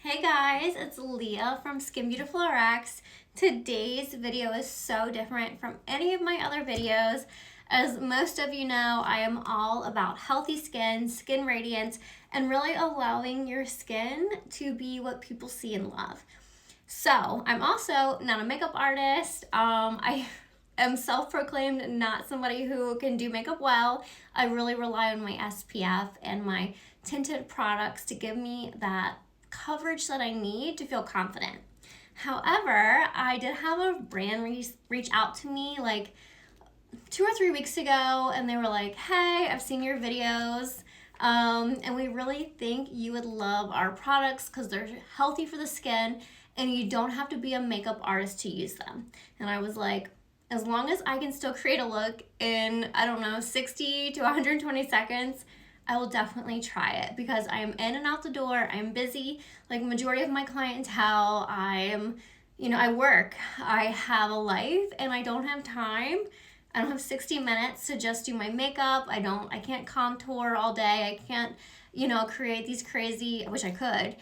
Hey guys, it's Leah from Skin Beautiful RX. Today's video is so different from any of my other videos. As most of you know, I am all about healthy skin, skin radiance, and really allowing your skin to be what people see and love. So I'm also not a makeup artist. I am self-proclaimed not somebody who can do makeup well. I really rely on my SPF and my tinted products to give me that coverage that I need to feel confident. However, I did have a brand reach out to me like 2 or 3 weeks ago, and they were like, hey, I've seen your videos, and we really think you would love our products because they're healthy for the skin and you don't have to be a makeup artist to use them. And I was like, as long as I can still create a look in, I don't know, 60 to 120 seconds, I will definitely try it because I am in and out the door. I'm busy. Like majority of my clientele, I work. I have a life and I don't have time. I don't have 60 minutes to just do my makeup. I can't contour all day. I can't, create these crazy, I wish I could,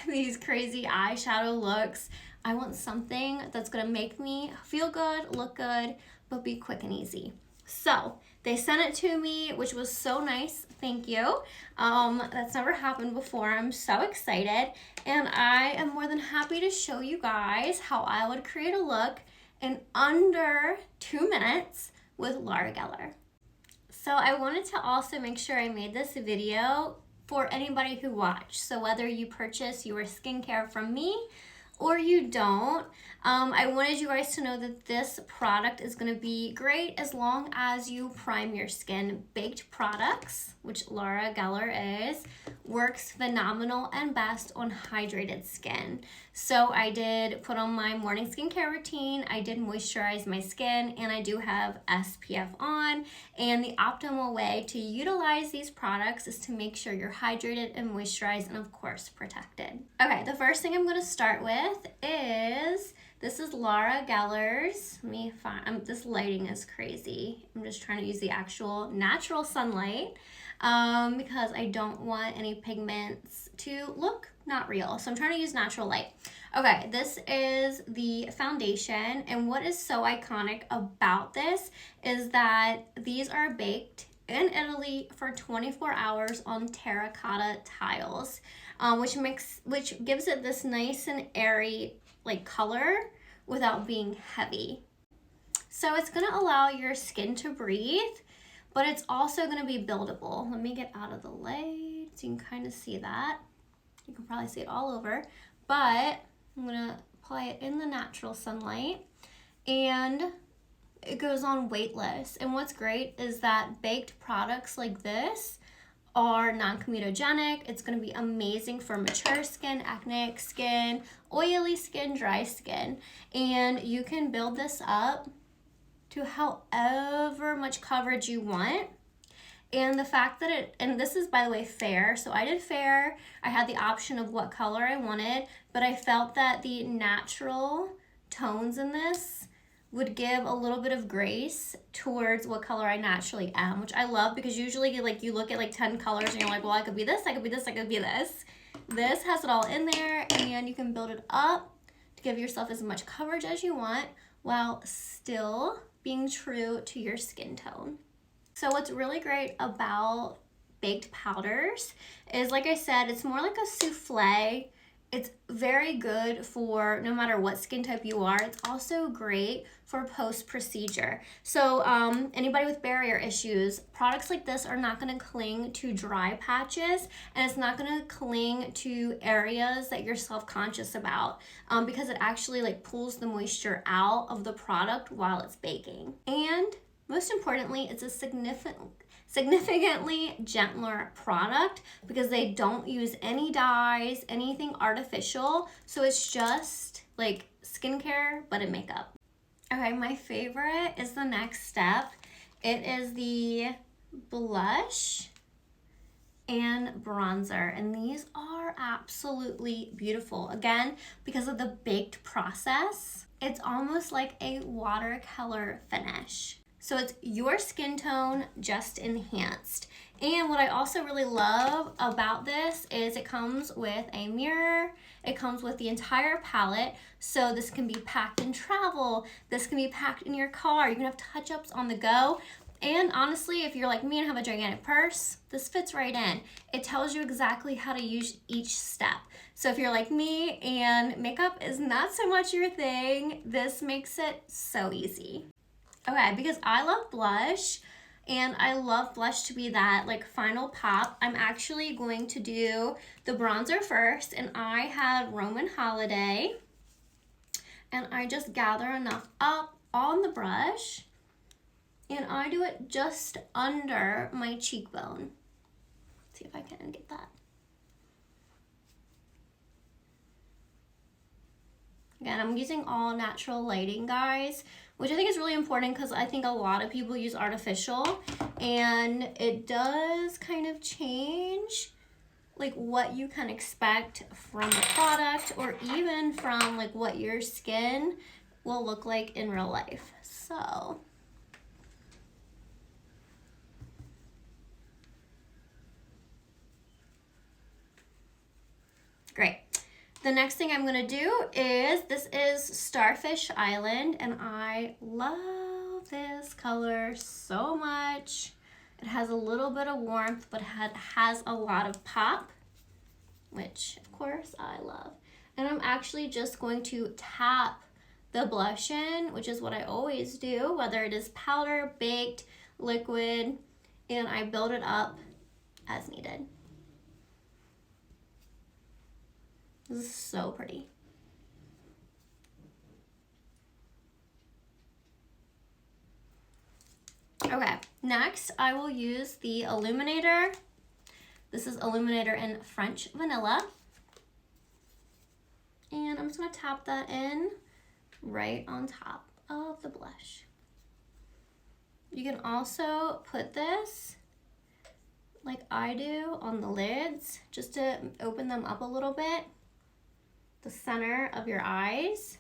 these crazy eyeshadow looks. I want something that's gonna make me feel good, look good, but be quick and easy. So they sent it to me, which was so nice. Thank you. That's never happened before. I'm so excited. And I am more than happy to show you guys how I would create a look in under 2 minutes with Laura Geller. So I wanted to also make sure I made this video for anybody who watched. So whether you purchase your skincare from me or you don't, I wanted you guys to know that this product is going to be great as long as you prime your skin. Baked Products, which Laura Geller is, works phenomenal and best on hydrated skin. So I did put on my morning skincare routine, I did moisturize my skin, and I do have SPF on. And the optimal way to utilize these products is to make sure you're hydrated and moisturized and of course protected. Okay, the first thing I'm going to start with is, this is Laura Geller's. Let me find, this lighting is crazy. I'm just trying to use the actual natural sunlight because I don't want any pigments to look not real. So I'm trying to use natural light. Okay, this is the foundation, and what is so iconic about this is that these are baked in Italy for 24 hours on terracotta tiles, which gives it this nice and airy like color without being heavy. So it's gonna allow your skin to breathe, but it's also gonna be buildable. Let me get out of the light so you can kind of see that. You can probably see it all over, but I'm gonna apply it in the natural sunlight, and it goes on weightless. And what's great is that baked products like this are non-comedogenic. It's going to be amazing for mature skin, acneic skin, oily skin, dry skin. And you can build this up to however much coverage you want. And the fact that and this is, by the way, fair. So I did fair. I had the option of what color I wanted, but I felt that the natural tones in this would give a little bit of grace towards what color I naturally am, which I love because usually you look at like 10 colors and you're like, well, I could be this, I could be this, I could be this. This has it all in there, and you can build it up to give yourself as much coverage as you want while still being true to your skin tone. So what's really great about baked powders is, like I said, it's more like a souffle. It's very good for no matter what skin type you are. It's also great for post-procedure. So anybody with barrier issues, products like this are not going to cling to dry patches, and it's not going to cling to areas that you're self-conscious about because it actually pulls the moisture out of the product while it's baking. And most importantly, it's a significantly gentler product because they don't use any dyes, anything artificial. So it's just like skincare, but in makeup. Okay, my favorite is the next step. It is the blush and bronzer, and these are absolutely beautiful. Again, because of the baked process, it's almost like a watercolor finish. So it's your skin tone just enhanced. And what I also really love about this is it comes with a mirror. It comes with the entire palette. So this can be packed in travel. This can be packed in your car. You can have touch-ups on the go. And honestly, if you're like me and have a gigantic purse, this fits right in. It tells you exactly how to use each step. So if you're like me and makeup is not so much your thing, this makes it so easy. Okay, because I love blush and I love blush to be that like final pop, I'm actually going to do the bronzer first, and I have Roman Holiday, and I just gather enough up on the brush and I do it just under my cheekbone. See if I can get that. Again, I'm using all natural lighting, guys, which I think is really important because I think a lot of people use artificial, and it does kind of change like what you can expect from the product, or even from like what your skin will look like in real life. So great. The next thing I'm gonna do is, this is Starfish Island, and I love this color so much. It has a little bit of warmth, but has a lot of pop, which of course I love. And I'm actually just going to tap the blush in, which is what I always do, whether it is powder, baked, liquid, and I build it up as needed. This is so pretty. Okay, next I will use the illuminator. This is illuminator in French Vanilla. And I'm just gonna tap that in right on top of the blush. You can also put this, like I do, on the lids, just to open them up a little bit. The center of your eyes.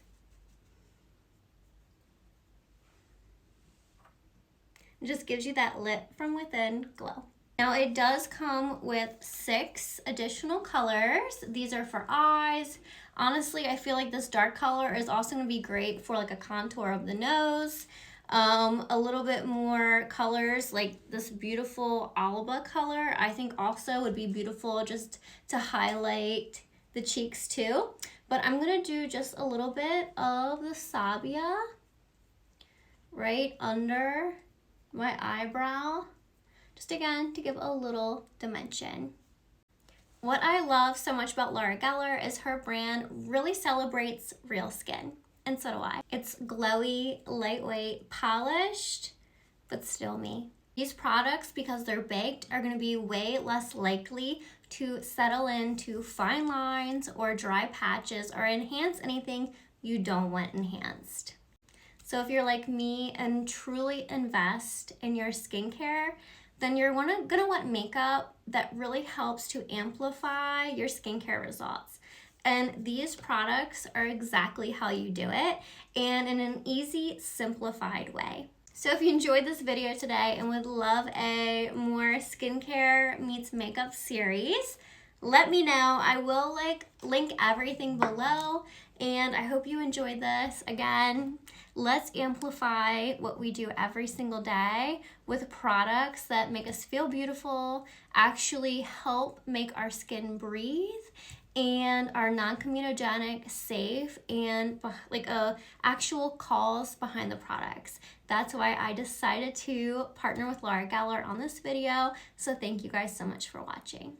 It just gives you that lit from within glow. Now it does come with 6 additional colors. These are for eyes. Honestly, I feel like this dark color is also gonna be great for like a contour of the nose. A little bit more colors like this beautiful Alba color, I think also would be beautiful just to highlight the cheeks too. But I'm gonna do just a little bit of the Sabia right under my eyebrow, just again to give a little dimension. What I love so much about Laura Geller is her brand really celebrates real skin, and so do I. It's glowy, lightweight, polished, but still me. These products, because they're baked, are gonna be way less likely to settle into fine lines or dry patches or enhance anything you don't want enhanced. So if you're like me and truly invest in your skincare, then you're gonna want makeup that really helps to amplify your skincare results. And these products are exactly how you do it, and in an easy, simplified way. So if you enjoyed this video today and would love a more skincare meets makeup series, let me know. I will link everything below, and I hope you enjoyed this. Again, let's amplify what we do every single day with products that make us feel beautiful, actually help make our skin breathe, and are non-comedogenic, safe, and like actual cause behind the products. That's why I decided to partner with Laura Geller on this video. So thank you guys so much for watching.